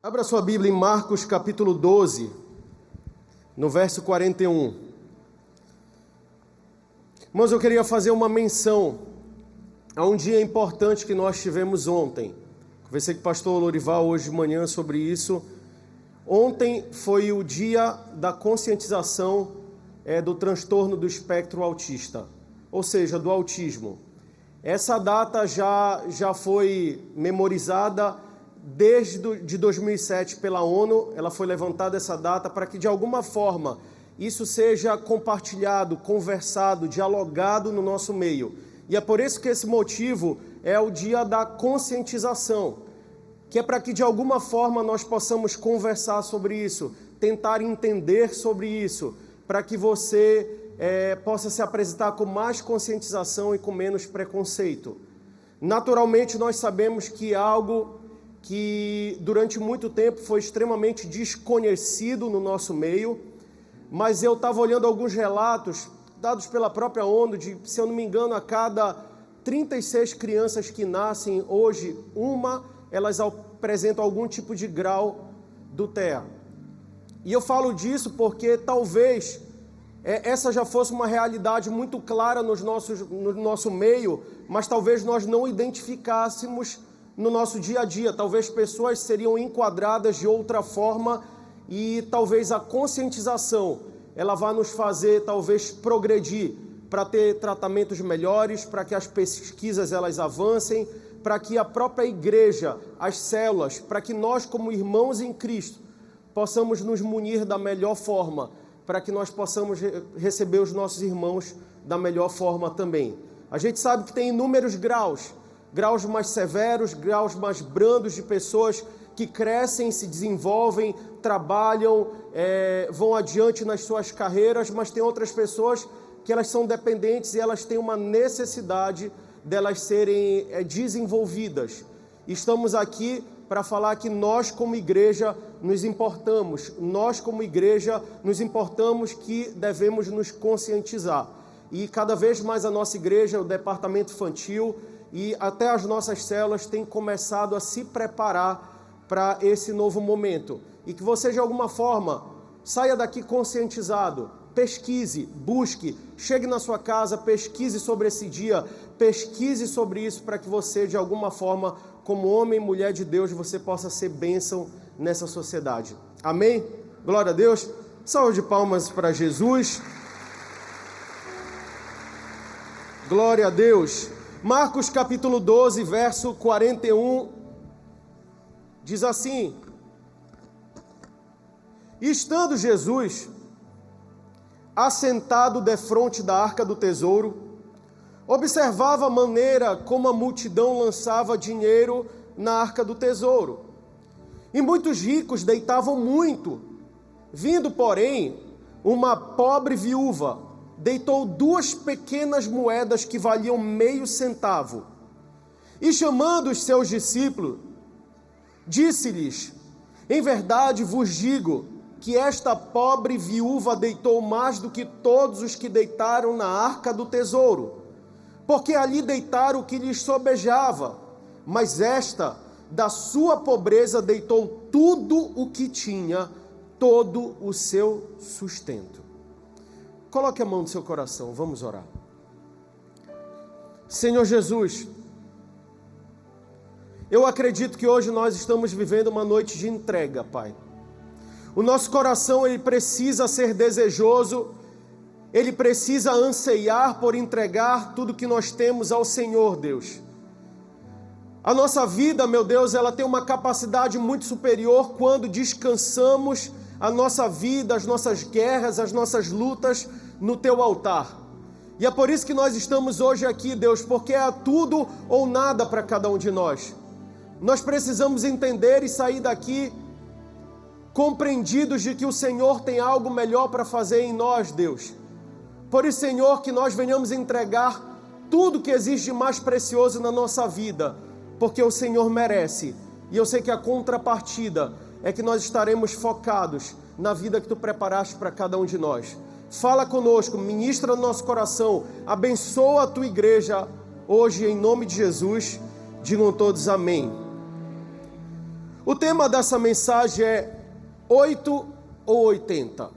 Abra sua Bíblia em Marcos capítulo 12, no verso 41. Irmãos, eu queria fazer uma menção a um dia importante que nós tivemos ontem. Conversei com o pastor Lorival hoje de manhã sobre isso. Ontem foi o dia da conscientização do transtorno do espectro autista, ou seja, do autismo. Essa data já foi memorizada desde de 2007 pela ONU. Ela foi levantada essa data para que de alguma forma isso seja compartilhado, conversado, dialogado no nosso meio. E é por isso que esse motivo é o dia da conscientização, que é para que de alguma forma nós possamos conversar sobre isso, tentar entender sobre isso, para que você possa se apresentar com mais conscientização e com menos preconceito. Naturalmente nós sabemos que algo que durante muito tempo foi extremamente desconhecido no nosso meio, mas eu estava olhando alguns relatos dados pela própria ONU, se eu não me engano, a cada 36 crianças que nascem hoje, elas apresentam algum tipo de grau do TEA. E eu falo disso porque talvez essa já fosse uma realidade muito clara no nosso meio, mas talvez nós não identificássemos no nosso dia a dia. Talvez pessoas seriam enquadradas de outra forma e talvez a conscientização ela vá nos fazer talvez progredir para ter tratamentos melhores, para que as pesquisas elas avancem, para que a própria igreja, as células, para que nós como irmãos em Cristo possamos nos munir da melhor forma, para que nós possamos receber os nossos irmãos da melhor forma também. A gente sabe que tem inúmeros graus mais severos, graus mais brandos de pessoas que crescem, se desenvolvem, trabalham, vão adiante nas suas carreiras, mas tem outras pessoas que elas são dependentes e elas têm uma necessidade delas serem desenvolvidas. Estamos aqui para falar que nós como igreja nos importamos, que devemos nos conscientizar. E cada vez mais a nossa igreja, o departamento infantil e até as nossas células têm começado a se preparar para esse novo momento. E que você de alguma forma saia daqui conscientizado, pesquise, busque, chegue na sua casa, pesquise sobre esse dia, pesquise sobre isso para que você de alguma forma, como homem e mulher de Deus, você possa ser bênção nessa sociedade. Amém? Glória a Deus. Salve de palmas para Jesus. Glória a Deus. Marcos capítulo 12, verso 41, diz assim: estando Jesus assentado defronte da arca do tesouro, observava a maneira como a multidão lançava dinheiro na arca do tesouro. E muitos ricos deitavam muito. Vindo, porém, uma pobre viúva, deitou 2 pequenas moedas que valiam meio centavo. E chamando os seus discípulos, disse-lhes: em verdade vos digo que esta pobre viúva deitou mais do que todos os que deitaram na arca do tesouro, porque ali deitaram o que lhes sobejava, mas esta, da sua pobreza, deitou tudo o que tinha, todo o seu sustento. Coloque a mão no seu coração, vamos orar. Senhor Jesus, eu acredito que hoje nós estamos vivendo uma noite de entrega, Pai. O nosso coração, ele precisa ser desejoso, ele precisa anseiar por entregar tudo que nós temos ao Senhor, Deus. A nossa vida, meu Deus, ela tem uma capacidade muito superior quando descansamos a nossa vida, as nossas guerras, as nossas lutas no Teu altar. E é por isso que nós estamos hoje aqui, Deus, porque é tudo ou nada para cada um de nós. Nós precisamos entender e sair daqui compreendidos de que o Senhor tem algo melhor para fazer em nós, Deus. Por isso, Senhor, que nós venhamos entregar tudo que existe de mais precioso na nossa vida, porque o Senhor merece. E eu sei que a contrapartida é que nós estaremos focados na vida que Tu preparaste para cada um de nós. Fala conosco, ministra no nosso coração, abençoa a Tua igreja hoje em nome de Jesus. Digam todos amém. O tema dessa mensagem é 8 ou 80.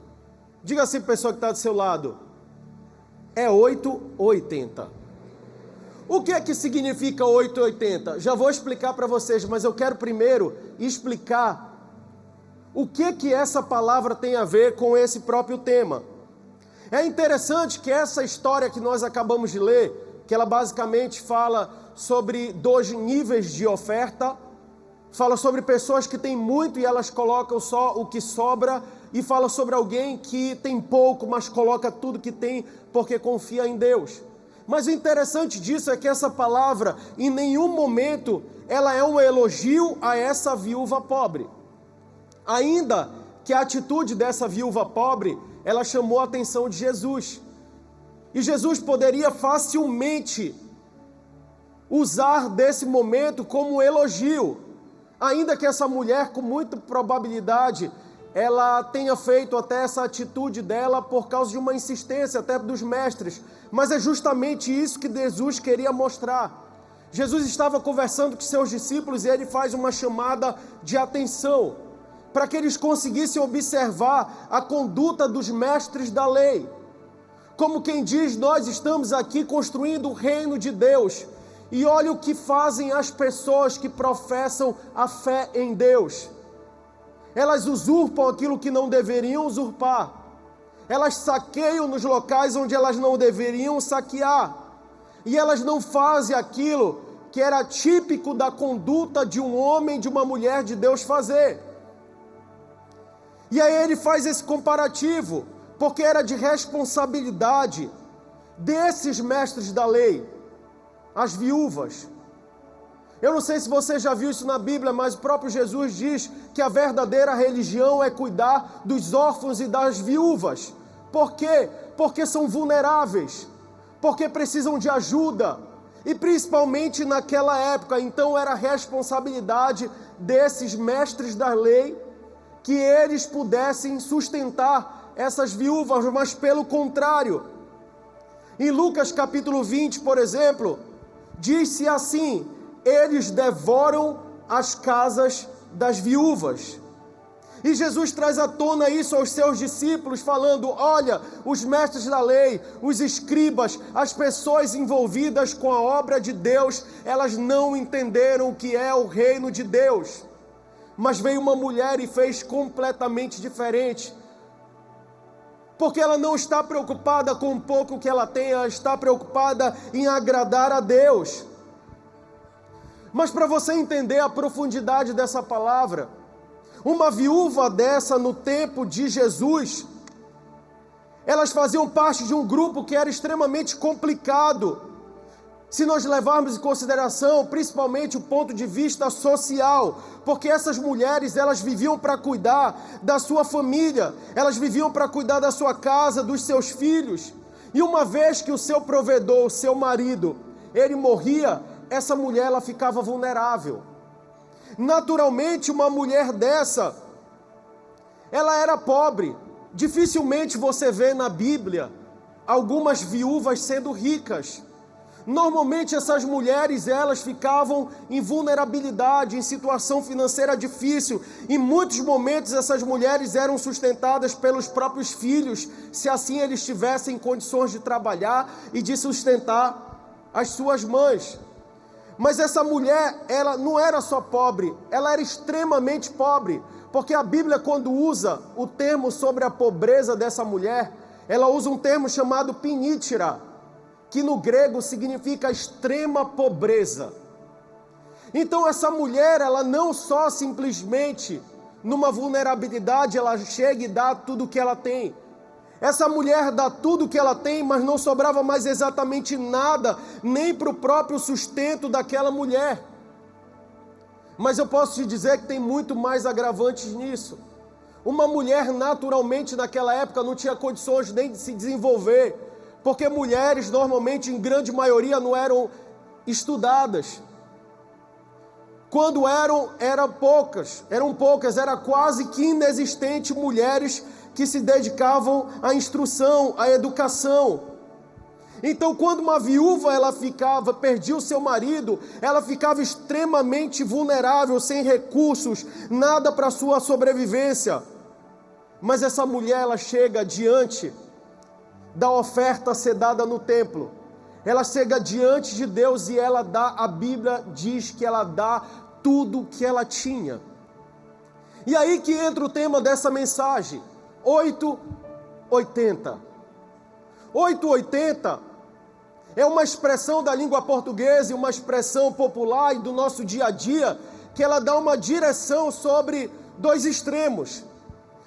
Diga assim para a pessoa que está do seu lado: é 8 ou 80. O que é que significa 8 ou 80? Já vou explicar para vocês, mas eu quero primeiro explicar o que essa palavra tem a ver com esse próprio tema. É interessante que essa história que nós acabamos de ler, que ela basicamente fala sobre 2 níveis de oferta, fala sobre pessoas que têm muito e elas colocam só o que sobra, e fala sobre alguém que tem pouco, mas coloca tudo que tem porque confia em Deus. Mas o interessante disso é que essa palavra, em nenhum momento, ela é um elogio a essa viúva pobre. Ainda que a atitude dessa viúva pobre, ela chamou a atenção de Jesus. E Jesus poderia facilmente usar desse momento como um elogio. Ainda que essa mulher, com muita probabilidade, ela tenha feito até essa atitude dela por causa de uma insistência até dos mestres. Mas é justamente isso que Jesus queria mostrar. Jesus estava conversando com seus discípulos e ele faz uma chamada de atenção, para que eles conseguissem observar a conduta dos mestres da lei. Como quem diz, nós estamos aqui construindo o reino de Deus. E olha o que fazem as pessoas que professam a fé em Deus. Elas usurpam aquilo que não deveriam usurpar. Elas saqueiam nos locais onde elas não deveriam saquear. E elas não fazem aquilo que era típico da conduta de um homem, de uma mulher de Deus fazer. E aí ele faz esse comparativo, porque era de responsabilidade desses mestres da lei, as viúvas. Eu não sei se você já viu isso na Bíblia, mas o próprio Jesus diz que a verdadeira religião é cuidar dos órfãos e das viúvas. Por quê? Porque são vulneráveis, porque precisam de ajuda, e principalmente naquela época. Então era responsabilidade desses mestres da lei que eles pudessem sustentar essas viúvas, mas pelo contrário, em Lucas capítulo 20, por exemplo, diz-se assim: eles devoram as casas das viúvas. E Jesus traz à tona isso aos seus discípulos, falando: olha, os mestres da lei, os escribas, as pessoas envolvidas com a obra de Deus, elas não entenderam o que é o reino de Deus. Mas veio uma mulher e fez completamente diferente. Porque ela não está preocupada com o pouco que ela tem, ela está preocupada em agradar a Deus. Mas para você entender a profundidade dessa palavra, uma viúva dessa no tempo de Jesus, elas faziam parte de um grupo que era extremamente complicado, se nós levarmos em consideração principalmente o ponto de vista social, porque essas mulheres, elas viviam para cuidar da sua família, elas viviam para cuidar da sua casa, dos seus filhos, e uma vez que o seu provedor, o seu marido, ele morria, essa mulher ela ficava vulnerável. Naturalmente, uma mulher dessa, ela era pobre. Dificilmente você vê na Bíblia algumas viúvas sendo ricas. Normalmente essas mulheres, elas ficavam em vulnerabilidade, em situação financeira difícil. Em muitos momentos essas mulheres eram sustentadas pelos próprios filhos, se assim eles tivessem condições de trabalhar e de sustentar as suas mães. Mas essa mulher, ela não era só pobre, ela era extremamente pobre, porque a Bíblia, quando usa o termo sobre a pobreza dessa mulher, ela usa um termo chamado pinítira, que no grego significa extrema pobreza. Então essa mulher, ela não só simplesmente numa vulnerabilidade, ela chega e dá tudo o que ela tem. Essa mulher dá tudo o que ela tem, mas não sobrava mais exatamente nada, nem para o próprio sustento daquela mulher. Mas eu posso te dizer que tem muito mais agravantes nisso. Uma mulher naturalmente naquela época não tinha condições nem de se desenvolver, porque mulheres normalmente em grande maioria não eram estudadas. Quando eram poucas, era quase que inexistente mulheres que se dedicavam à instrução, à educação. Então, quando uma viúva perdia o seu marido, ela ficava extremamente vulnerável, sem recursos, nada para sua sobrevivência. Mas essa mulher, ela chega diante da oferta a ser dada no templo. Ela chega diante de Deus e ela dá, a Bíblia diz que ela dá tudo o que ela tinha. E aí que entra o tema dessa mensagem, 880. 880 é uma expressão da língua portuguesa, uma expressão popular e do nosso dia a dia, que ela dá uma direção sobre dois extremos.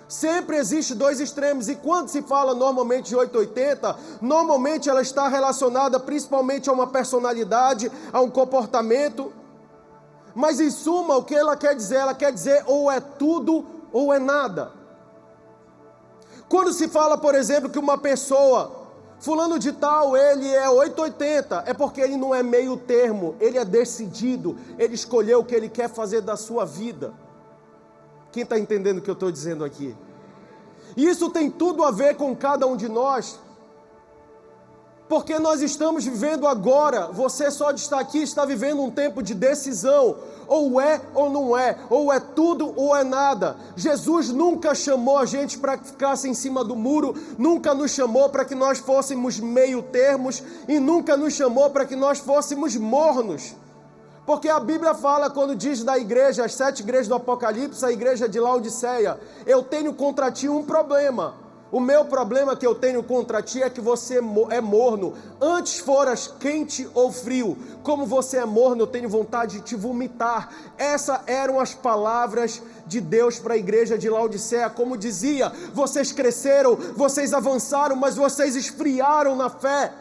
Sempre existe dois extremos, e quando se fala normalmente de 880, normalmente ela está relacionada principalmente a uma personalidade, a um comportamento, mas em suma o que ela quer dizer? Ela quer dizer ou é tudo ou é nada. Quando se fala, por exemplo, que uma pessoa, fulano de tal, ele é 880, é porque ele não é meio termo, ele é decidido, ele escolheu o que ele quer fazer da sua vida. Quem está entendendo o que eu estou dizendo aqui? Isso tem tudo a ver com cada um de nós, porque nós estamos vivendo agora, você só de estar aqui está vivendo um tempo de decisão, ou é ou não é, ou é tudo ou é nada. Jesus nunca chamou a gente para que ficasse em cima do muro, nunca nos chamou para que nós fôssemos meio termos, e nunca nos chamou para que nós fôssemos mornos. Porque a Bíblia fala, quando diz da igreja, as 7 igrejas do Apocalipse, a igreja de Laodiceia: eu tenho contra ti um problema. O meu problema que eu tenho contra ti é que você é morno. Antes foras quente ou frio. Como você é morno, eu tenho vontade de te vomitar. Essas eram as palavras de Deus para a igreja de Laodiceia. Como dizia: vocês cresceram, vocês avançaram, mas vocês esfriaram na fé,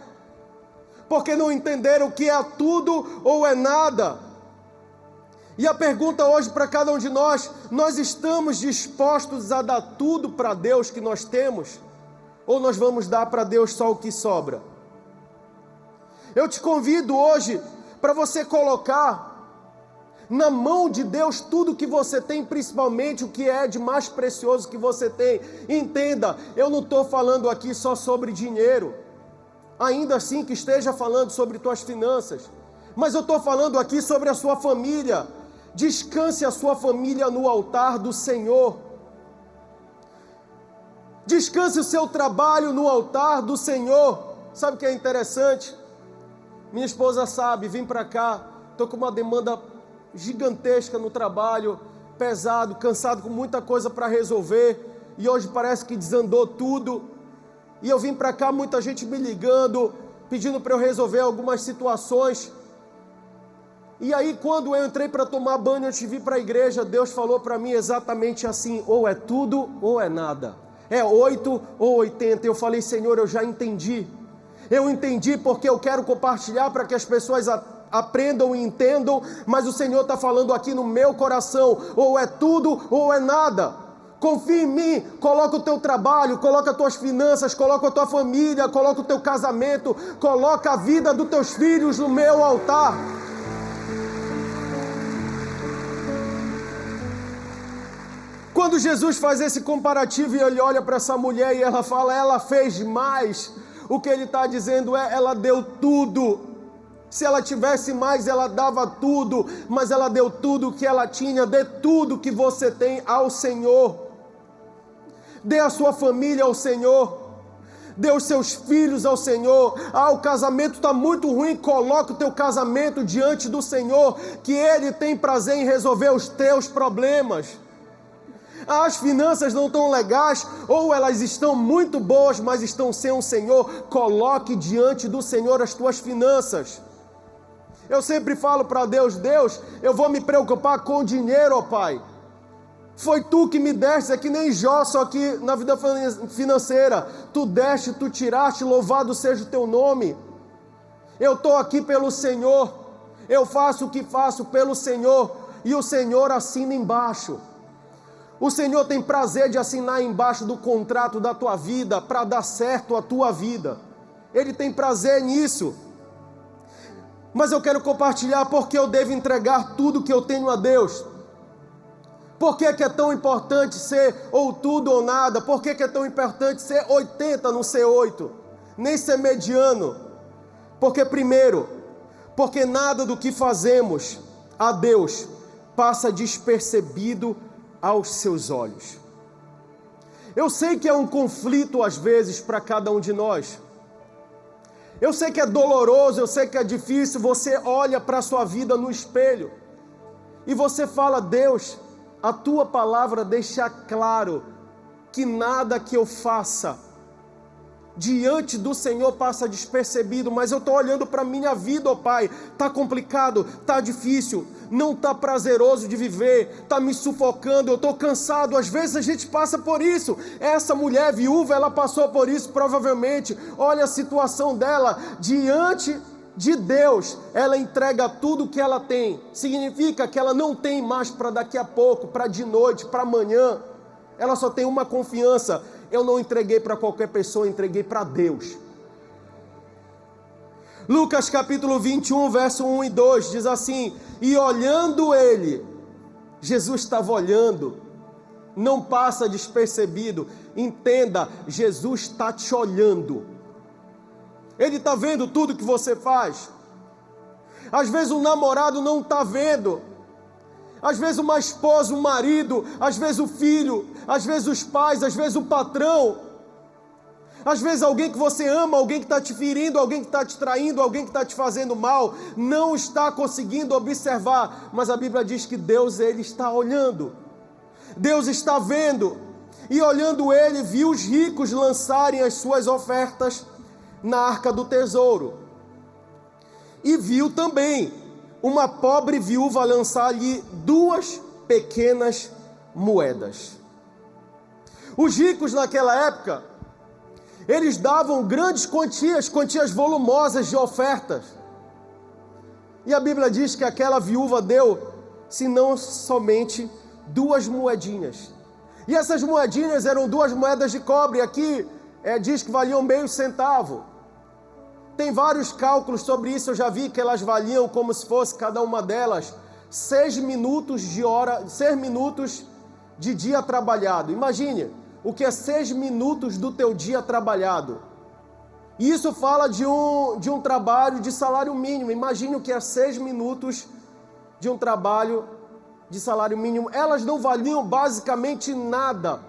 porque não entenderam que é tudo ou é nada. E a pergunta hoje para cada um de nós: nós estamos dispostos a dar tudo para Deus que nós temos? Ou nós vamos dar para Deus só o que sobra? Eu te convido hoje para você colocar na mão de Deus tudo que você tem, principalmente o que é de mais precioso que você tem. Entenda, eu não estou falando aqui só sobre dinheiro, ainda assim que esteja falando sobre tuas finanças, mas eu estou falando aqui sobre a sua família. Descanse a sua família no altar do Senhor. Descanse o seu trabalho no altar do Senhor. Sabe o que é interessante? Minha esposa sabe, vim para cá, estou com uma demanda gigantesca no trabalho, pesado, cansado, com muita coisa para resolver, e hoje parece que desandou tudo. E eu vim para cá, muita gente me ligando, pedindo para eu resolver algumas situações. E aí, quando eu entrei para tomar banho, antes de vir para a igreja, Deus falou para mim exatamente assim: ou é tudo ou é nada, é 8 ou 80. Eu falei: Senhor, eu já entendi. Eu entendi, porque eu quero compartilhar para que as pessoas aprendam e entendam, mas o Senhor está falando aqui no meu coração: ou é tudo ou é nada. Confia em mim, coloca o teu trabalho, coloca as tuas finanças, coloca a tua família, coloca o teu casamento, coloca a vida dos teus filhos no meu altar. Quando Jesus faz esse comparativo e ele olha para essa mulher e ela fala: ela fez mais, o que ele está dizendo é: ela deu tudo. Se ela tivesse mais, ela dava tudo, mas ela deu tudo o que ela tinha. Dê tudo que você tem ao Senhor. Dê a sua família ao Senhor. Dê os seus filhos ao Senhor. O casamento está muito ruim, coloca o teu casamento diante do Senhor, que Ele tem prazer em resolver os teus problemas. As finanças não estão legais, ou elas estão muito boas, mas estão sem o Senhor. Coloque diante do Senhor as tuas finanças. Eu sempre falo para Deus: Deus, eu vou me preocupar com o dinheiro, ó Pai. Foi Tu que me deste, é que nem Jó, só que na vida financeira. Tu deste, Tu tiraste, louvado seja o Teu nome. Eu estou aqui pelo Senhor, eu faço o que faço pelo Senhor, e o Senhor assina embaixo. O Senhor tem prazer de assinar embaixo do contrato da tua vida, para dar certo a tua vida. Ele tem prazer nisso. Mas eu quero compartilhar porque eu devo entregar tudo que eu tenho a Deus. Por que é tão importante ser ou tudo ou nada? Por que é tão importante ser 80, não ser 8? Nem ser mediano. Porque nada do que fazemos a Deus passa despercebido aos seus olhos. Eu sei que é um conflito às vezes para cada um de nós. Eu sei que é doloroso, eu sei que é difícil. Você olha para a sua vida no espelho e você fala: Deus, a tua palavra deixa claro que nada que eu faça diante do Senhor passa despercebido, mas eu estou olhando para a minha vida, ó Pai, está complicado, está difícil, não está prazeroso de viver, está me sufocando, eu estou cansado. Às vezes a gente passa por isso. Essa mulher viúva, ela passou por isso provavelmente. Olha a situação dela, diante de Deus, ela entrega tudo que ela tem. Significa que ela não tem mais para daqui a pouco, para de noite, para amanhã. Ela só tem uma confiança: eu não entreguei para qualquer pessoa, eu entreguei para Deus. Lucas capítulo 21, verso 1 e 2 diz assim: e olhando ele, Jesus estava olhando, não passa despercebido. Entenda, Jesus está te olhando. Ele está vendo tudo que você faz. Às vezes o namorado não está vendo. Às vezes uma esposa, um marido, às vezes o filho, às vezes os pais, às vezes o patrão, às vezes alguém que você ama, alguém que está te ferindo, alguém que está te traindo, alguém que está te fazendo mal, não está conseguindo observar, mas a Bíblia diz que Deus, Ele está olhando, Deus está vendo, e olhando Ele, viu os ricos lançarem as suas ofertas na arca do tesouro, e viu também uma pobre viúva lançar-lhe 2 pequenas moedas. Os ricos naquela época, eles davam grandes quantias volumosas de ofertas. E a Bíblia diz que aquela viúva deu, se não somente 2 moedinhas. E essas moedinhas eram 2 moedas de cobre. Aqui diz que valiam meio centavo. Tem vários cálculos sobre isso, eu já vi que elas valiam como se fosse cada uma delas 6 minutos de dia trabalhado. Imagine o que é 6 minutos do teu dia trabalhado. E isso fala de um trabalho de salário mínimo. Imagine o que é 6 minutos de um trabalho de salário mínimo. Elas não valiam basicamente nada.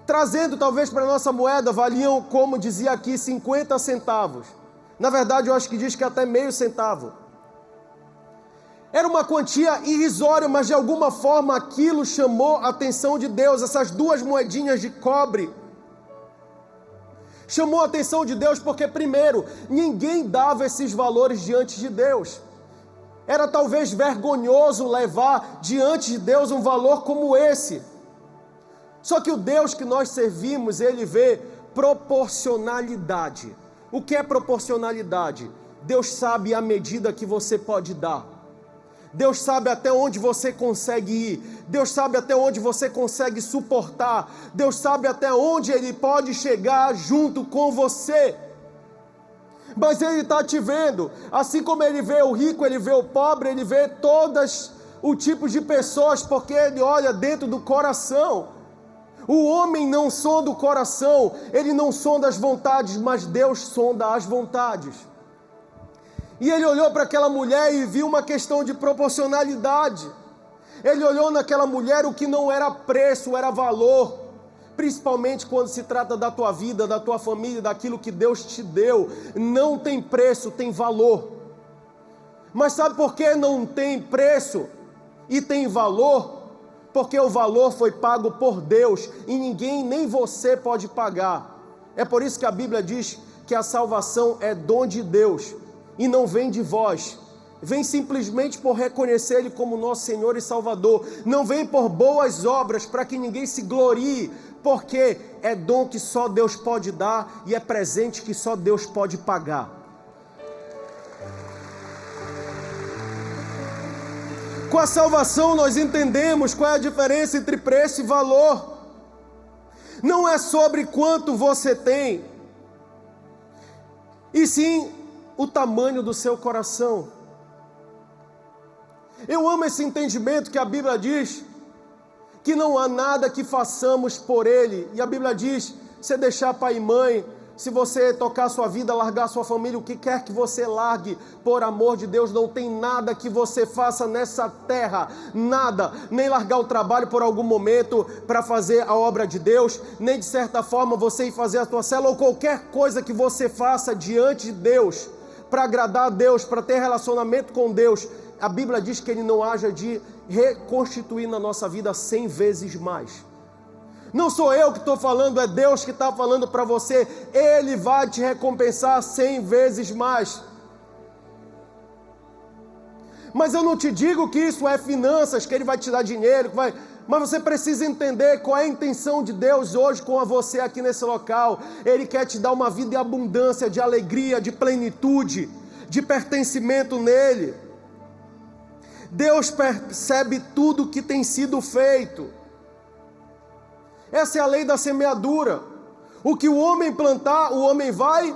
Trazendo talvez para a nossa moeda, valiam, como dizia aqui, 50 centavos. Na verdade, eu acho que diz que até meio centavo. Era uma quantia irrisória, mas de alguma forma aquilo chamou a atenção de Deus. Essas 2 moedinhas de cobre chamou a atenção de Deus porque, primeiro, ninguém dava esses valores diante de Deus. Era talvez vergonhoso levar diante de Deus um valor como esse. Só que o Deus que nós servimos, Ele vê proporcionalidade. O que é proporcionalidade? Deus sabe a medida que você pode dar. Deus sabe até onde você consegue ir. Deus sabe até onde você consegue suportar. Deus sabe até onde Ele pode chegar junto com você. Mas Ele está te vendo. Assim como Ele vê o rico, Ele vê o pobre, Ele vê todos os tipos de pessoas, porque Ele olha dentro do coração. O homem não sonda o coração, ele não sonda as vontades, mas Deus sonda as vontades. E ele olhou para aquela mulher e viu uma questão de proporcionalidade. Ele olhou naquela mulher o que não era preço, era valor. Principalmente quando se trata da tua vida, da tua família, daquilo que Deus te deu. Não tem preço, tem valor. Mas sabe por que não tem preço e tem valor? Porque o valor foi pago por Deus e ninguém, nem você, pode pagar. É por isso que a Bíblia diz que a salvação é dom de Deus e não vem de vós. Vem simplesmente por reconhecer Ele como nosso Senhor e Salvador. Não vem por boas obras para que ninguém se glorie, porque é dom que só Deus pode dar e é presente que só Deus pode pagar. Com a salvação nós entendemos qual é a diferença entre preço e valor. Não é sobre quanto você tem, e sim o tamanho do seu coração. Eu amo esse entendimento que a Bíblia diz que não há nada que façamos por Ele. E a Bíblia diz: você deixar pai e mãe, se você tocar a sua vida, largar a sua família, o que quer que você largue, por amor de Deus, não tem nada que você faça nessa terra, nada, nem largar o trabalho por algum momento para fazer a obra de Deus, nem de certa forma você ir fazer a tua célula, ou qualquer coisa que você faça diante de Deus, para agradar a Deus, para ter relacionamento com Deus. A Bíblia diz que Ele não haja de reconstituir na nossa vida 100 vezes mais. Não sou eu que estou falando, é Deus que está falando para você. Ele vai te recompensar 100 vezes mais. Mas eu não te digo que isso é finanças, que Ele vai te dar dinheiro, mas você precisa entender qual é a intenção de Deus hoje com você aqui nesse local. Ele quer te dar uma vida de abundância, de alegria, de plenitude, de pertencimento nele. Deus percebe tudo que tem sido feito. Essa é a lei da semeadura. O que o homem plantar, o homem vai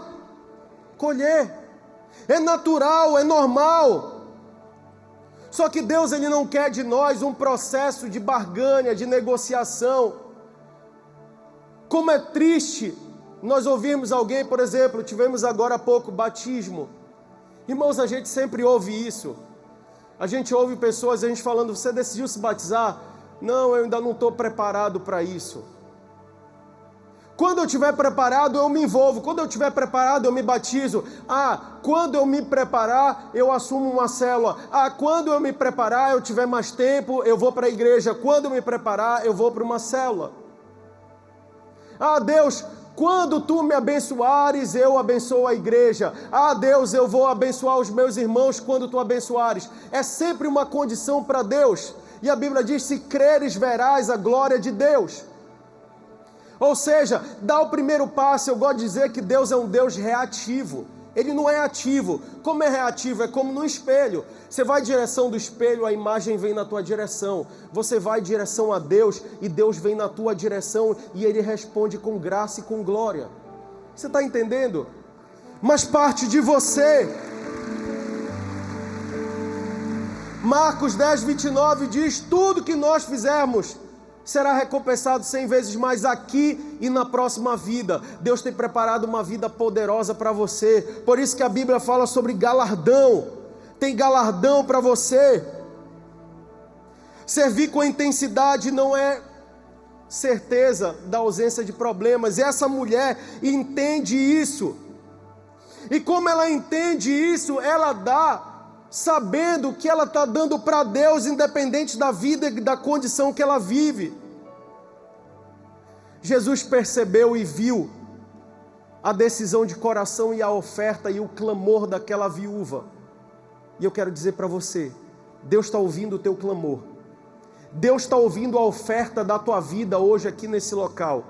colher. É natural, é normal. Só que Deus, Ele não quer de nós um processo de barganha, de negociação. Como é triste nós ouvirmos alguém, por exemplo, tivemos agora há pouco batismo. Irmãos, a gente sempre ouve isso. A gente ouve pessoas, a gente falando, você decidiu se batizar? Não, eu ainda não estou preparado para isso. Quando eu estiver preparado, eu me envolvo. Quando eu estiver preparado, eu me batizo. Quando eu me preparar, eu assumo uma célula. Quando eu me preparar, eu tiver mais tempo, eu vou para a igreja. Quando eu me preparar, eu vou para uma célula. Deus, quando tu me abençoares, eu abençoo a igreja. Deus, eu vou abençoar os meus irmãos quando tu abençoares. É sempre uma condição para Deus. E a Bíblia diz, se creres, verás a glória de Deus. Ou seja, dá o primeiro passo. Eu gosto de dizer que Deus é um Deus reativo. Ele não é ativo. Como é reativo? É como no espelho. Você vai em direção do espelho, a imagem vem na tua direção. Você vai em direção a Deus e Deus vem na tua direção e Ele responde com graça e com glória. Você está entendendo? Mas parte de você. Marcos 10, 29 diz, tudo que nós fizermos será recompensado 100 vezes mais aqui e na próxima vida. Deus tem preparado uma vida poderosa para você. Por isso que a Bíblia fala sobre galardão. Tem galardão para você. Servir com intensidade não é certeza da ausência de problemas. E essa mulher entende isso. E como ela entende isso, ela dá, sabendo que ela está dando para Deus, independente da vida e da condição que ela vive. Jesus percebeu e viu a decisão de coração e a oferta e o clamor daquela viúva. E eu quero dizer para você, Deus está ouvindo o teu clamor. Deus está ouvindo a oferta da tua vida hoje aqui nesse local.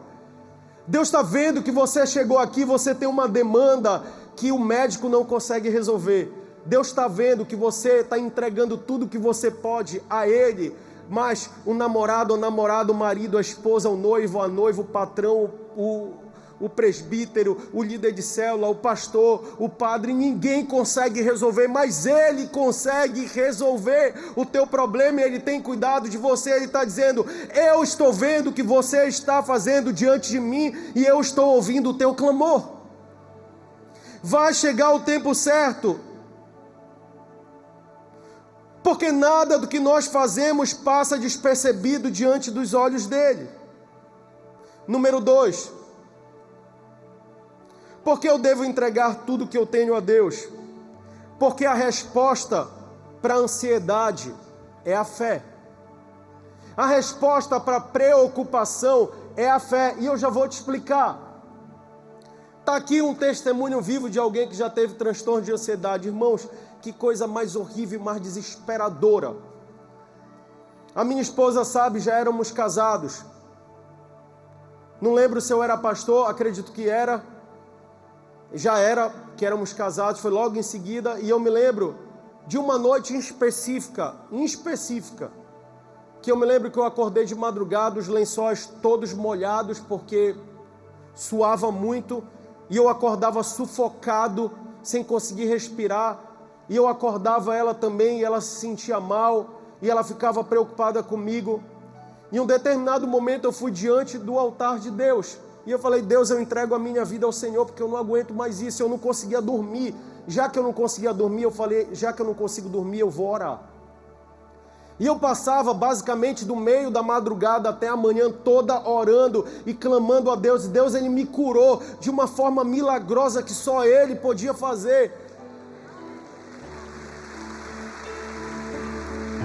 Deus está vendo que você chegou aqui, você tem uma demanda que o médico não consegue resolver. Deus está vendo que você está entregando tudo que você pode a Ele, mas o namorado, o marido, a esposa, o noivo, a noiva, o patrão, o presbítero, o líder de célula, o pastor, o padre, ninguém consegue resolver, mas Ele consegue resolver o teu problema e Ele tem cuidado de você. Ele está dizendo, eu estou vendo o que você está fazendo diante de mim e eu estou ouvindo o teu clamor. Vai chegar o tempo certo. Porque nada do que nós fazemos passa despercebido diante dos olhos dele. Número 2. Porque eu devo entregar tudo que eu tenho a Deus? Porque a resposta para a ansiedade é a fé. A resposta para a preocupação é a fé. E eu já vou te explicar. Está aqui um testemunho vivo de alguém que já teve transtorno de ansiedade. Irmãos, que coisa mais horrível e mais desesperadora. A minha esposa sabe, já éramos casados. Não lembro se eu era pastor, acredito que era. Já era, que éramos casados, foi logo em seguida. E eu me lembro de uma noite específica, que eu me lembro que eu acordei de madrugada, os lençóis todos molhados, porque suava muito. E eu acordava sufocado, sem conseguir respirar. E eu acordava ela também, e ela se sentia mal, e ela ficava preocupada comigo. Em um determinado momento eu fui diante do altar de Deus, E eu falei, Deus, eu entrego a minha vida ao Senhor, porque eu não aguento mais isso, eu não conseguia dormir. Já que eu não conseguia dormir, eu falei, já que eu não consigo dormir, eu vou orar. E eu passava basicamente do meio da madrugada até a manhã toda orando e clamando a Deus. E Deus, Ele me curou de uma forma milagrosa que só Ele podia fazer.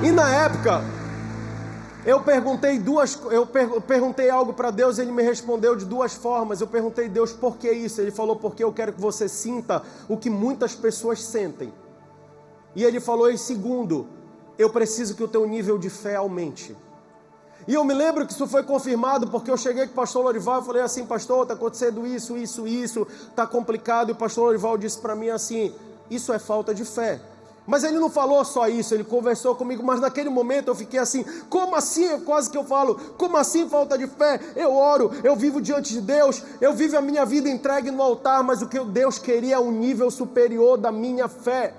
E na época, eu perguntei algo para Deus, Ele me respondeu de duas formas. Eu perguntei, Deus, por que isso? Ele falou, porque eu quero que você sinta o que muitas pessoas sentem. E Ele falou, e segundo, eu preciso que o teu nível de fé aumente. E eu me lembro que isso foi confirmado, porque eu cheguei com o pastor Lorival e falei assim, pastor, está acontecendo isso, está complicado. E o pastor Lorival disse para mim assim, isso é falta de fé. Mas ele não falou só isso, ele conversou comigo, mas naquele momento eu fiquei assim, como assim? Quase que eu falo, como assim falta de fé? Eu oro, eu vivo diante de Deus, eu vivo a minha vida entregue no altar, mas o que Deus queria é um nível superior da minha fé.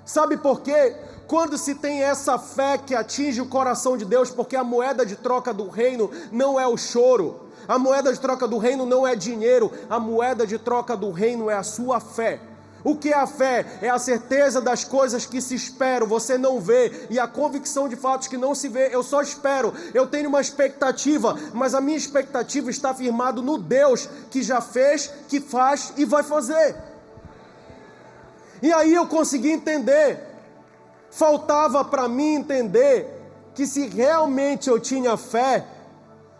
Sabe por quê? Quando se tem essa fé que atinge o coração de Deus, porque a moeda de troca do reino não é o choro, a moeda de troca do reino não é dinheiro, a moeda de troca do reino é a sua fé. O que é a fé? É a certeza das coisas que se esperam, você não vê, e a convicção de fatos que não se vê. Eu só espero, eu tenho uma expectativa, mas a minha expectativa está firmada no Deus que já fez, que faz e vai fazer. E aí eu consegui entender, faltava para mim entender que se realmente eu tinha fé,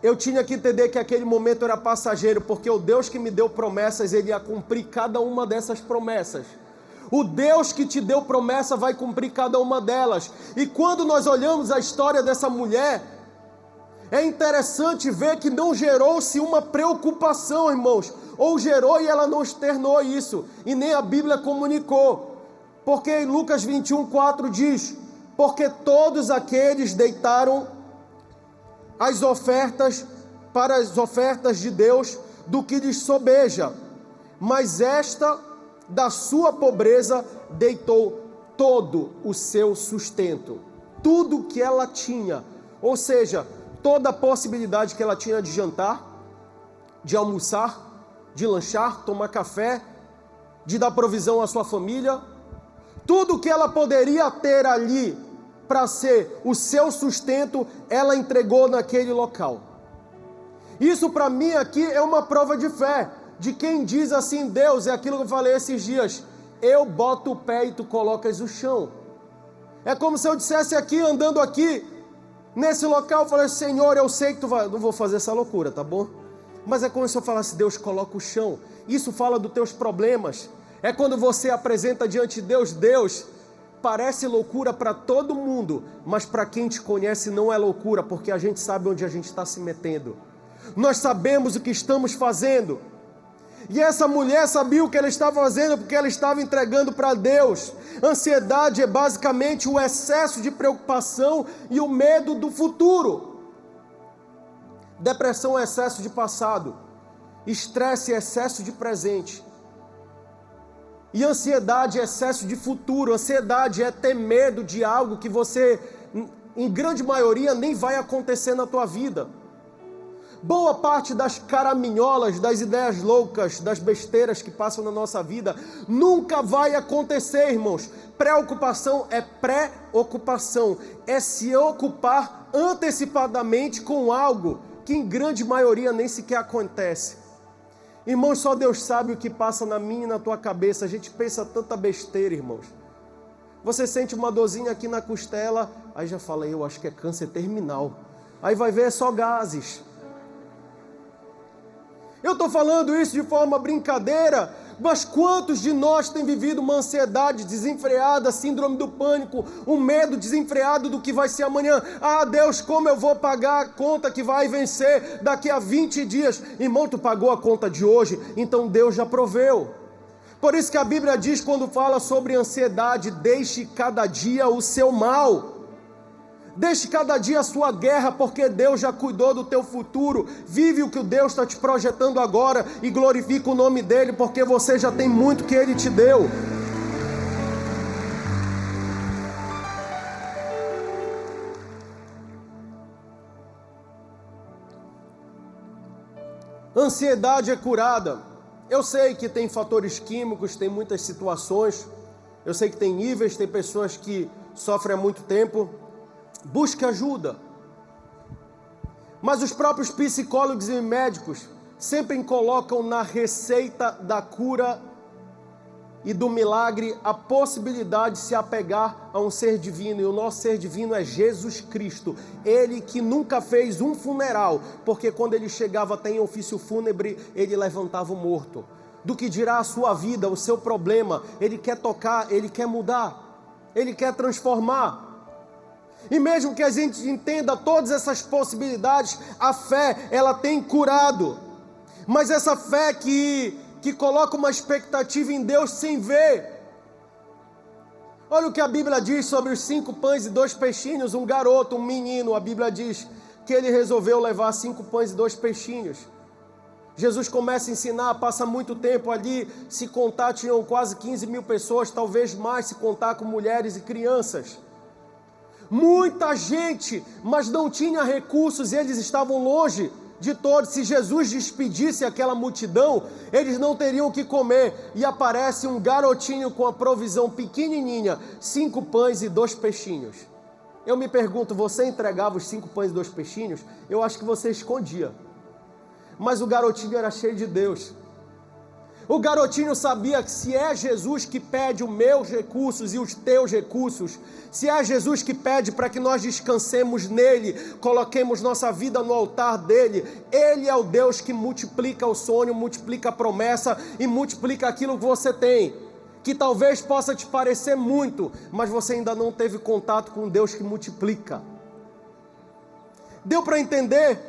eu tinha que entender que aquele momento era passageiro, porque o Deus que me deu promessas, Ele ia cumprir cada uma dessas promessas. O Deus que te deu promessa vai cumprir cada uma delas. E quando nós olhamos a história dessa mulher, é interessante ver que não gerou-se uma preocupação, irmãos. Ou gerou e ela não externou isso, e nem a Bíblia comunicou. Porque em Lucas 21:4 diz, porque todos aqueles deitaram as ofertas para as ofertas de Deus do que lhes sobeja, mas esta da sua pobreza deitou todo o seu sustento, tudo que ela tinha, ou seja, toda a possibilidade que ela tinha de jantar, de almoçar, de lanchar, tomar café, de dar provisão à sua família, tudo que ela poderia ter ali para ser o seu sustento, ela entregou naquele local. Isso para mim aqui é uma prova de fé, de quem diz assim, Deus, é aquilo que eu falei esses dias, eu boto o pé e tu colocas o chão. É como se eu dissesse aqui, andando aqui, nesse local, eu falei, Senhor, eu sei que tu vai, não vou fazer essa loucura, tá bom? Mas é como se eu falasse, Deus, coloca o chão. Isso fala dos teus problemas. É quando você apresenta diante de Deus, Deus, parece loucura para todo mundo, mas para quem te conhece não é loucura, porque a gente sabe onde a gente está se metendo. Nós sabemos o que estamos fazendo. E essa mulher sabia o que ela estava fazendo, porque ela estava entregando para Deus. Ansiedade é basicamente o excesso de preocupação e o medo do futuro. Depressão é excesso de passado. Estresse é excesso de presente. E ansiedade é excesso de futuro. Ansiedade é ter medo de algo que você, em grande maioria, nem vai acontecer na tua vida. Boa parte das caraminholas, das ideias loucas, das besteiras que passam na nossa vida, nunca vai acontecer, irmãos. Preocupação é pré-ocupação. É se ocupar antecipadamente com algo que em grande maioria nem sequer acontece. Irmãos, só Deus sabe o que passa na minha e na tua cabeça. A gente pensa tanta besteira, irmãos. Você sente uma dorzinha aqui na costela, aí já fala, eu acho que é câncer terminal. Aí vai ver, é só gases. Eu estou falando isso de forma brincadeira, mas quantos de nós têm vivido uma ansiedade desenfreada, síndrome do pânico, um medo desenfreado do que vai ser amanhã? Ah, Deus, como eu vou pagar a conta que vai vencer daqui a 20 dias? Irmão, tu pagou a conta de hoje, então Deus já proveu. Por isso que a Bíblia diz, quando fala sobre ansiedade, deixe cada dia o seu mal. Deixe cada dia a sua guerra, porque Deus já cuidou do teu futuro. Vive o que o Deus está te projetando agora e glorifica o nome dEle, porque você já tem muito que Ele te deu. ansiedade é curada. Eu sei que tem fatores químicos, tem muitas situações, eu sei que tem níveis, tem pessoas que sofrem há muito tempo. Busque ajuda. Mas os próprios psicólogos e médicos sempre colocam na receita da cura e do milagre a possibilidade de se apegar a um ser divino, e o nosso ser divino é Jesus Cristo, Ele que nunca fez um funeral, porque quando Ele chegava até em ofício fúnebre, Ele levantava o morto. Do que dirá a sua vida, o seu problema, Ele quer tocar, Ele quer mudar, Ele quer transformar. E mesmo que a gente entenda todas essas possibilidades, a fé, ela tem curado, mas essa fé que coloca uma expectativa em Deus sem ver. Olha o que a Bíblia diz sobre os 5 pães e 2 peixinhos. Um garoto, um menino, a Bíblia diz que ele resolveu levar 5 pães e 2 peixinhos. Jesus começa a ensinar, passa muito tempo ali, se contar tinham quase 15 mil pessoas, talvez mais se contar com mulheres e crianças. Muita gente, mas não tinha recursos, eles estavam longe de todos. Se Jesus despedisse aquela multidão, eles não teriam o que comer. E aparece um garotinho com a provisão pequenininha, 5 pães e 2 peixinhos. Eu me pergunto, você entregava os 5 pães e 2 peixinhos? Eu acho que você escondia. Mas o garotinho era cheio de Deus. O garotinho sabia que se é Jesus que pede os meus recursos e os teus recursos, se é Jesus que pede para que nós descansemos nele, coloquemos nossa vida no altar dele, ele é o Deus que multiplica o sonho, multiplica a promessa e multiplica aquilo que você tem, que talvez possa te parecer muito, mas você ainda não teve contato com Deus que multiplica. Deu para entender?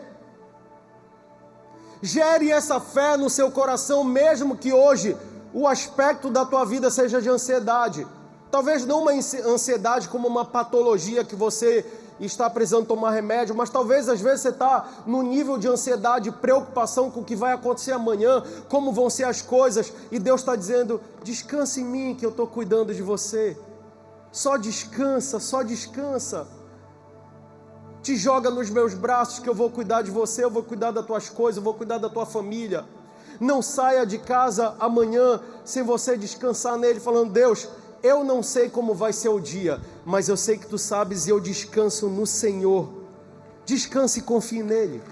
Gere essa fé no seu coração, mesmo que hoje o aspecto da tua vida seja de ansiedade. Talvez não uma ansiedade como uma patologia que você está precisando tomar remédio, mas talvez às vezes você está no nível de ansiedade, preocupação com o que vai acontecer amanhã, como vão ser as coisas, e Deus está dizendo, descansa em mim que eu estou cuidando de você. Só descansa, só descansa. Te joga nos meus braços que eu vou cuidar de você, eu vou cuidar das tuas coisas, eu vou cuidar da tua família. Não saia de casa amanhã sem você descansar nele, falando, Deus, eu não sei como vai ser o dia, mas eu sei que tu sabes e eu descanso no Senhor. Descanse e confie nele.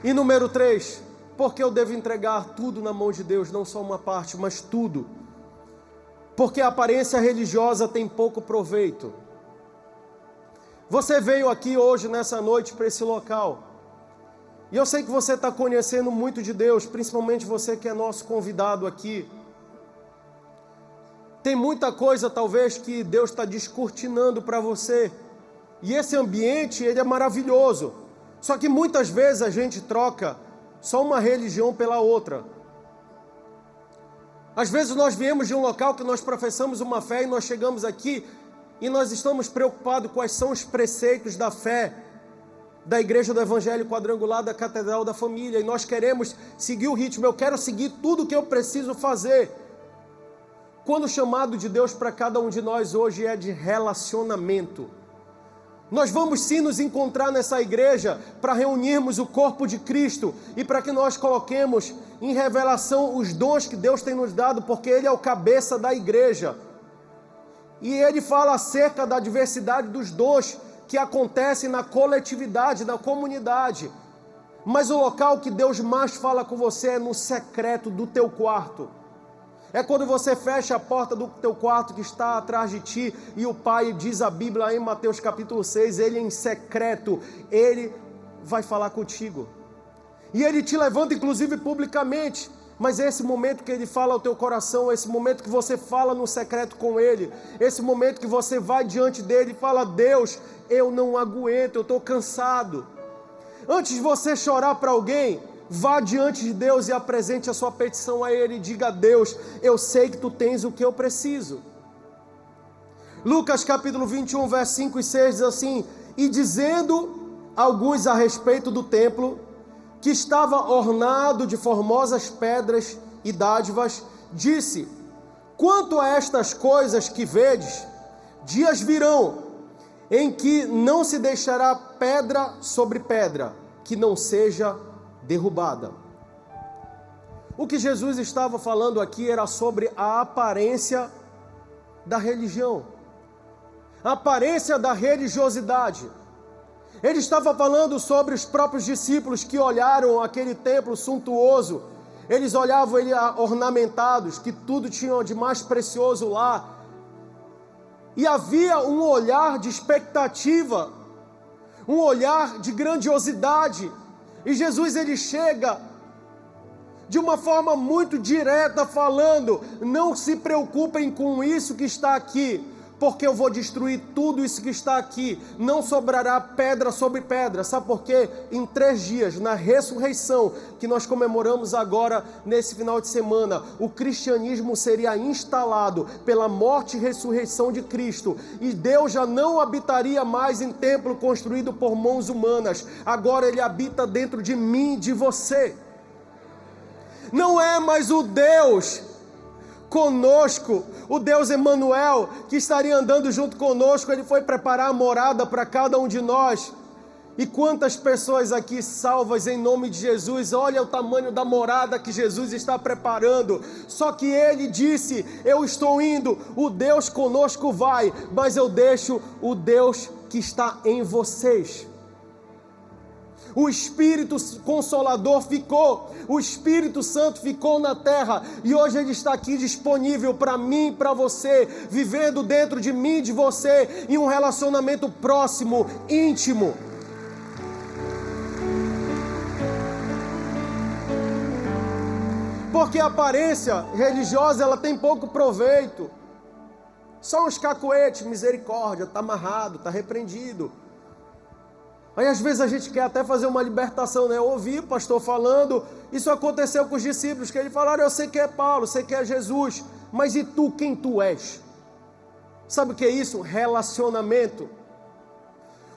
E número 3, porque eu devo entregar tudo na mão de Deus, não só uma parte, mas tudo. Porque a aparência religiosa tem pouco proveito. Você veio aqui hoje, nessa noite, para esse local. E eu sei que você está conhecendo muito de Deus, principalmente você que é nosso convidado aqui. Tem muita coisa, talvez, que Deus está descortinando para você. E esse ambiente, ele é maravilhoso. Só que muitas vezes a gente troca só uma religião pela outra. Às vezes nós viemos de um local que nós professamos uma fé e nós chegamos aqui e nós estamos preocupados quais são os preceitos da fé da Igreja do Evangelho Quadrangular da Catedral da Família, e nós queremos seguir o ritmo, eu quero seguir tudo o que eu preciso fazer. Quando o chamado de Deus para cada um de nós hoje é de relacionamento. Nós vamos sim nos encontrar nessa igreja para reunirmos o corpo de Cristo e para que nós coloquemos em revelação os dons que Deus tem nos dado, porque Ele é o cabeça da igreja. E Ele fala acerca da diversidade dos dons que acontecem na coletividade, na comunidade. Mas o local que Deus mais fala com você é no secreto do teu quarto. É quando você fecha a porta do teu quarto que está atrás de ti, e o Pai, diz a Bíblia em Mateus capítulo 6, Ele em secreto, Ele vai falar contigo. E Ele te levanta inclusive publicamente, mas esse momento que Ele fala ao teu coração, esse momento que você fala no secreto com Ele, esse momento que você vai diante dEle e fala, Deus, eu não aguento, eu estou cansado. Antes de você chorar para alguém, vá diante de Deus e apresente a sua petição a Ele e diga a Deus, eu sei que Tu tens o que eu preciso. Lucas capítulo 21, versos 5 e 6 diz assim, e dizendo alguns a respeito do templo, que estava ornado de formosas pedras e dádivas, disse, quanto a estas coisas que vedes, dias virão, em que não se deixará pedra sobre pedra que não seja derrubada. O que Jesus estava falando aqui era sobre a aparência da religião, a aparência da religiosidade. Ele estava falando sobre os próprios discípulos que olharam aquele templo suntuoso. Eles olhavam ele ornamentados, que tudo tinha de mais precioso lá. E havia um olhar de expectativa, um olhar de grandiosidade. E Jesus ele chega de uma forma muito direta falando: não se preocupem com isso que está aqui, porque eu vou destruir tudo isso que está aqui, não sobrará pedra sobre pedra. Sabe por quê? Em 3 dias, na ressurreição, que nós comemoramos agora, nesse final de semana, o cristianismo seria instalado pela morte e ressurreição de Cristo, e Deus já não habitaria mais em templo construído por mãos humanas, agora Ele habita dentro de mim e de você. Não é mais o Deus conosco, o Deus Emanuel, que estaria andando junto conosco. Ele foi preparar a morada para cada um de nós. E quantas pessoas aqui salvas em nome de Jesus. Olha o tamanho da morada que Jesus está preparando. Só que Ele disse: eu estou indo, o Deus conosco vai, mas eu deixo o Deus que está em vocês. O Espírito Consolador ficou, o Espírito Santo ficou na terra, e hoje Ele está aqui disponível para mim e para você, vivendo dentro de mim e de você, em um relacionamento próximo, íntimo. Porque a aparência religiosa, ela tem pouco proveito. Só uns cacuetes, misericórdia, está amarrado, está repreendido. Aí às vezes a gente quer até fazer uma libertação, né? Eu ouvi o pastor falando, isso aconteceu com os discípulos, que eles falaram: eu sei que é Paulo, sei que é Jesus, mas e tu, quem tu és? Sabe o que é isso? Relacionamento.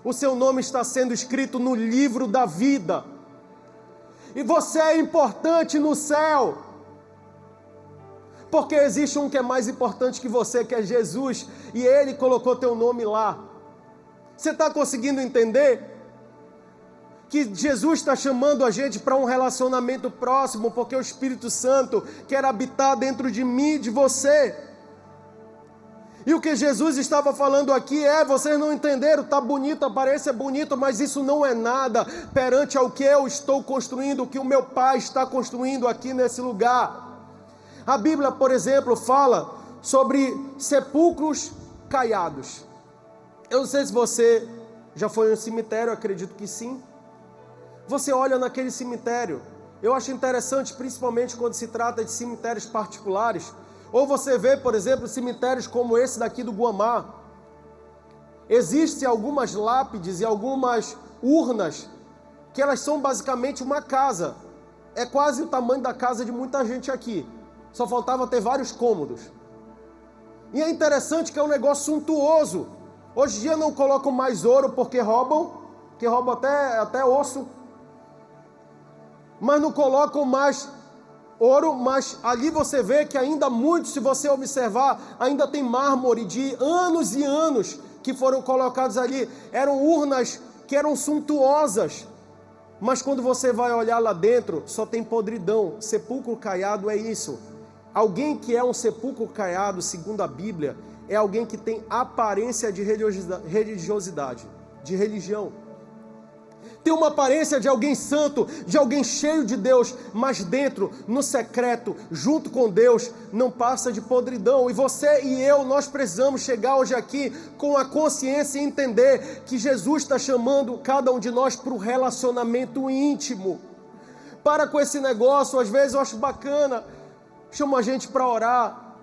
O seu nome está sendo escrito no livro da vida, e você é importante no céu, porque existe um que é mais importante que você, que é Jesus, e Ele colocou teu nome lá. Você está conseguindo entender? Que Jesus está chamando a gente para um relacionamento próximo, porque o Espírito Santo quer habitar dentro de mim e de você. E o que Jesus estava falando aqui é: vocês não entenderam, está bonito, a aparência é bonita, mas isso não é nada perante ao que eu estou construindo, o que o meu Pai está construindo aqui nesse lugar. A Bíblia, por exemplo, fala sobre sepulcros caiados. Eu não sei se você já foi em um cemitério, eu acredito que sim. Você olha naquele cemitério, eu acho interessante, principalmente quando se trata de cemitérios particulares, ou você vê, por exemplo, cemitérios como esse daqui do Guamá. Existem algumas lápides e algumas urnas, que elas são basicamente uma casa, é quase o tamanho da casa de muita gente aqui, só faltava ter vários cômodos. E é interessante que é um negócio suntuoso. Hoje em dia não colocam mais ouro porque roubam, que roubam até osso, mas não colocam mais ouro, mas ali você vê que ainda muito, se você observar, ainda tem mármore de anos e anos que foram colocados ali. Eram urnas que eram suntuosas, mas quando você vai olhar lá dentro, só tem podridão. Sepulcro caiado é isso. Alguém que é um sepulcro caiado, segundo a Bíblia, é alguém que tem aparência de religiosidade, de religião. Tem uma aparência de alguém santo, de alguém cheio de Deus, mas dentro, no secreto, junto com Deus, não passa de podridão. E você e eu, nós precisamos chegar hoje aqui com a consciência e entender que Jesus está chamando cada um de nós para o relacionamento íntimo. Para com esse negócio. Às vezes eu acho bacana, chamo a gente para orar.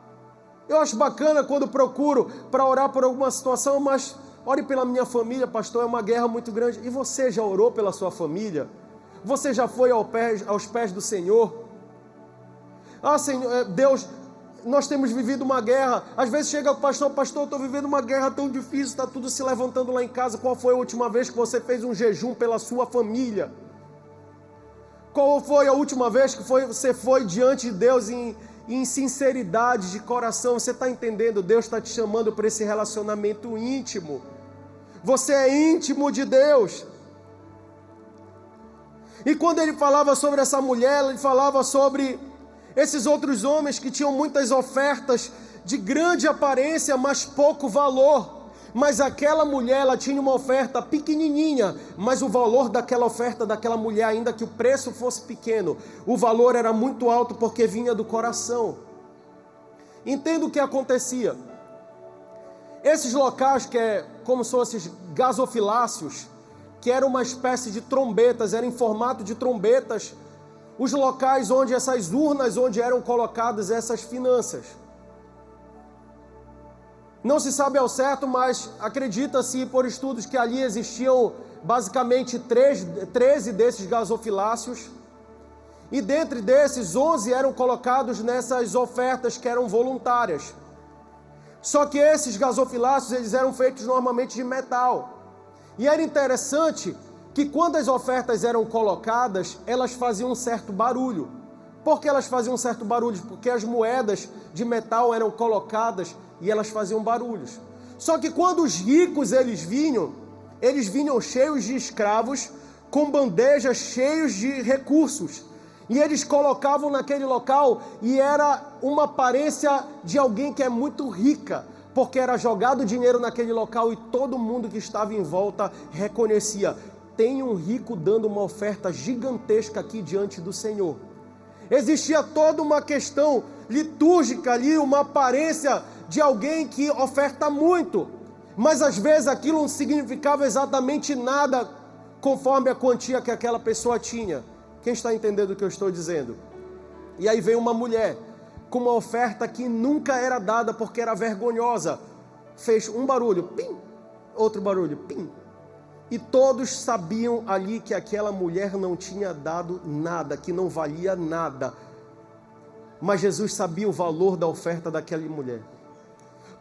Eu acho bacana quando procuro para orar por alguma situação, mas ore pela minha família, pastor, é uma guerra muito grande. E você já orou pela sua família? Você já foi aos pés do Senhor? Ah, Senhor, Deus, nós temos vivido uma guerra. Às vezes chega o pastor, eu estou vivendo uma guerra tão difícil, está tudo se levantando lá em casa. Qual foi a última vez que você fez um jejum pela sua família? Qual foi a última vez que você foi diante de Deus em sinceridade de coração? Você está entendendo? Deus está te chamando para esse relacionamento íntimo. você é íntimo de Deus. E quando ele falava sobre essa mulher, ele falava sobre esses outros homens que tinham muitas ofertas de grande aparência, mas pouco valor. Mas aquela mulher, ela tinha uma oferta pequenininha, mas o valor daquela oferta daquela mulher, ainda que o preço fosse pequeno, o valor era muito alto porque vinha do coração. Entenda o que acontecia. Esses locais que é como se fossem gasofiláceos, que eram uma espécie de trombetas, eram em formato de trombetas, os locais onde essas urnas, onde eram colocadas essas finanças. Não se sabe ao certo, mas acredita-se por estudos que ali existiam basicamente 13 desses gasofiláceos, e dentre desses 11 eram colocados nessas ofertas que eram voluntárias. Só que esses gasofiláceos, eles eram feitos normalmente de metal. E era interessante que quando as ofertas eram colocadas, elas faziam um certo barulho. Por que elas faziam um certo barulho? Porque as moedas de metal eram colocadas e elas faziam barulhos. Só que quando os ricos eles vinham cheios de escravos, com bandejas cheios de recursos. E eles colocavam naquele local e era uma aparência de alguém que é muito rica, porque era jogado dinheiro naquele local e todo mundo que estava em volta reconhecia: tem um rico dando uma oferta gigantesca aqui diante do Senhor. Existia toda uma questão litúrgica ali, uma aparência de alguém que oferta muito, mas às vezes aquilo não significava exatamente nada conforme a quantia que aquela pessoa tinha. Quem está entendendo o que eu estou dizendo? E aí veio uma mulher com uma oferta que nunca era dada porque era vergonhosa. Fez um barulho, pim, outro barulho, pim. E todos sabiam ali que aquela mulher não tinha dado nada, que não valia nada. Mas Jesus sabia o valor da oferta daquela mulher.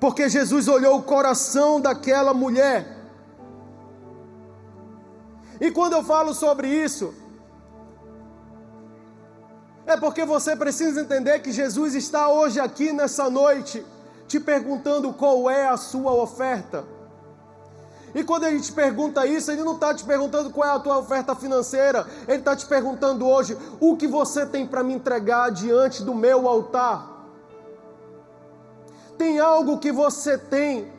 Porque Jesus olhou o coração daquela mulher. E quando eu falo sobre isso, é porque você precisa entender que Jesus está hoje aqui nessa noite te perguntando qual é a sua oferta. E quando a gente pergunta isso, Ele não está te perguntando qual é a tua oferta financeira. Ele está te perguntando hoje: o que você tem para me entregar diante do meu altar? Tem algo que você tem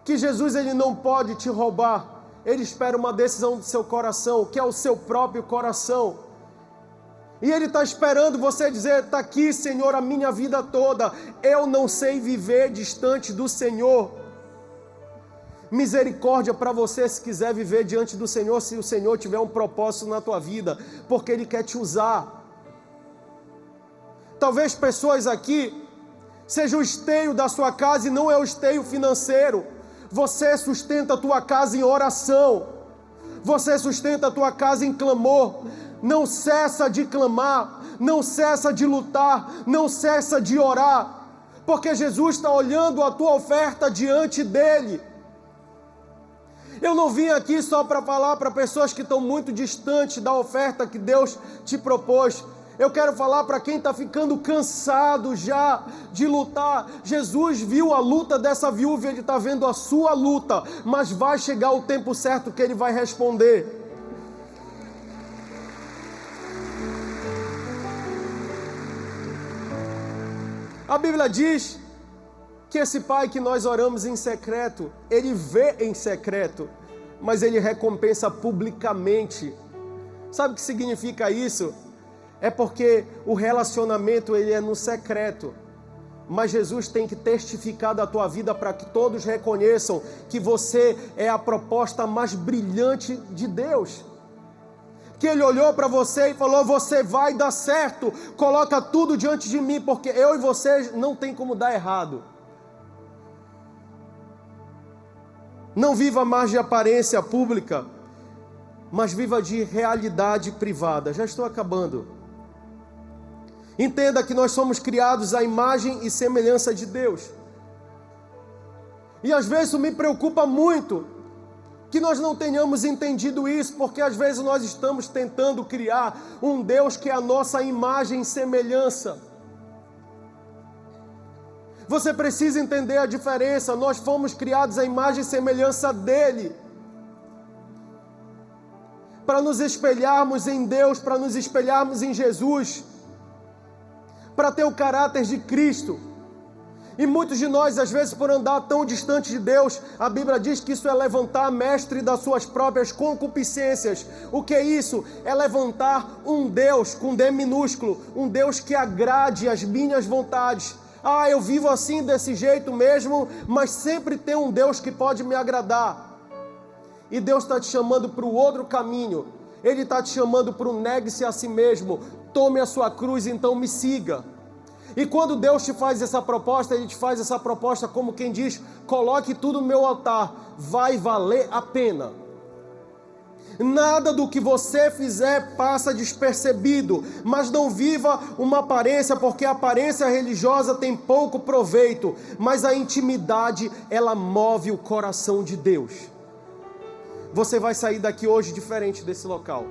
que Jesus ele não pode te roubar. Ele espera uma decisão do seu coração, que é o seu próprio coração. E Ele está esperando você dizer: está aqui, Senhor, a minha vida toda. Eu não sei viver distante do Senhor. Misericórdia para você se quiser viver diante do Senhor, se o Senhor tiver um propósito na tua vida, porque Ele quer te usar. Talvez pessoas aqui seja o esteio da sua casa e não é o esteio financeiro. Você sustenta a tua casa em oração. Você sustenta a tua casa em clamor. Não cessa de clamar, não cessa de lutar, não cessa de orar, porque Jesus está olhando a tua oferta diante dEle. Eu não vim aqui só para falar para pessoas que estão muito distantes da oferta que Deus te propôs. Eu quero falar para quem está ficando cansado já de lutar. Jesus viu a luta dessa viúva, Ele está vendo a sua luta, mas vai chegar o tempo certo que Ele vai responder. A Bíblia diz que esse Pai que nós oramos em secreto, Ele vê em secreto, mas Ele recompensa publicamente. Sabe o que significa isso? É porque o relacionamento ele é no secreto, mas Jesus tem que testificar da tua vida para que todos reconheçam que você é a proposta mais brilhante de Deus. Que Ele olhou para você e falou: você vai dar certo, coloca tudo diante de mim, porque eu e você não tem como dar errado. Não viva mais de aparência pública, mas viva de realidade privada. Já estou acabando. Entenda que nós somos criados à imagem e semelhança de Deus. E às vezes isso me preocupa muito, que nós não tenhamos entendido isso, porque às vezes nós estamos tentando criar um Deus que é a nossa imagem e semelhança. Você precisa entender a diferença. Nós fomos criados à imagem e semelhança dele, para nos espelharmos em Deus, para nos espelharmos em Jesus, para ter o caráter de Cristo. E muitos de nós, às vezes, por andar tão distante de Deus, a Bíblia diz que isso é levantar mestre das suas próprias concupiscências. O que é isso? É levantar um Deus com D minúsculo, um Deus que agrade as minhas vontades. Ah, eu vivo assim, desse jeito mesmo, mas sempre tem um Deus que pode me agradar. E Deus está te chamando para o outro caminho. Ele está te chamando para o negue-se a si mesmo. Tome a sua cruz, então me siga. E quando Deus te faz essa proposta, Ele te faz essa proposta como quem diz: coloque tudo no meu altar, vai valer a pena. Nada do que você fizer passa despercebido, mas não viva uma aparência, porque a aparência religiosa tem pouco proveito, mas a intimidade, ela move o coração de Deus. Você vai sair daqui hoje diferente desse local,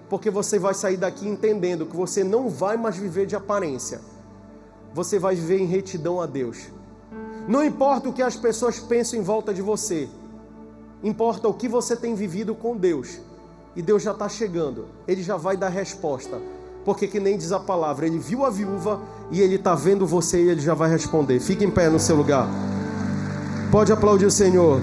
porque você vai sair daqui entendendo que você não vai mais viver de aparência, você vai viver em retidão a Deus. Não importa o que as pessoas pensam em volta de você, importa o que você tem vivido com Deus. E Deus já está chegando, Ele já vai dar resposta, porque que nem diz a palavra, Ele viu a viúva e Ele está vendo você e Ele já vai responder. Fique em pé no seu lugar, pode aplaudir o Senhor.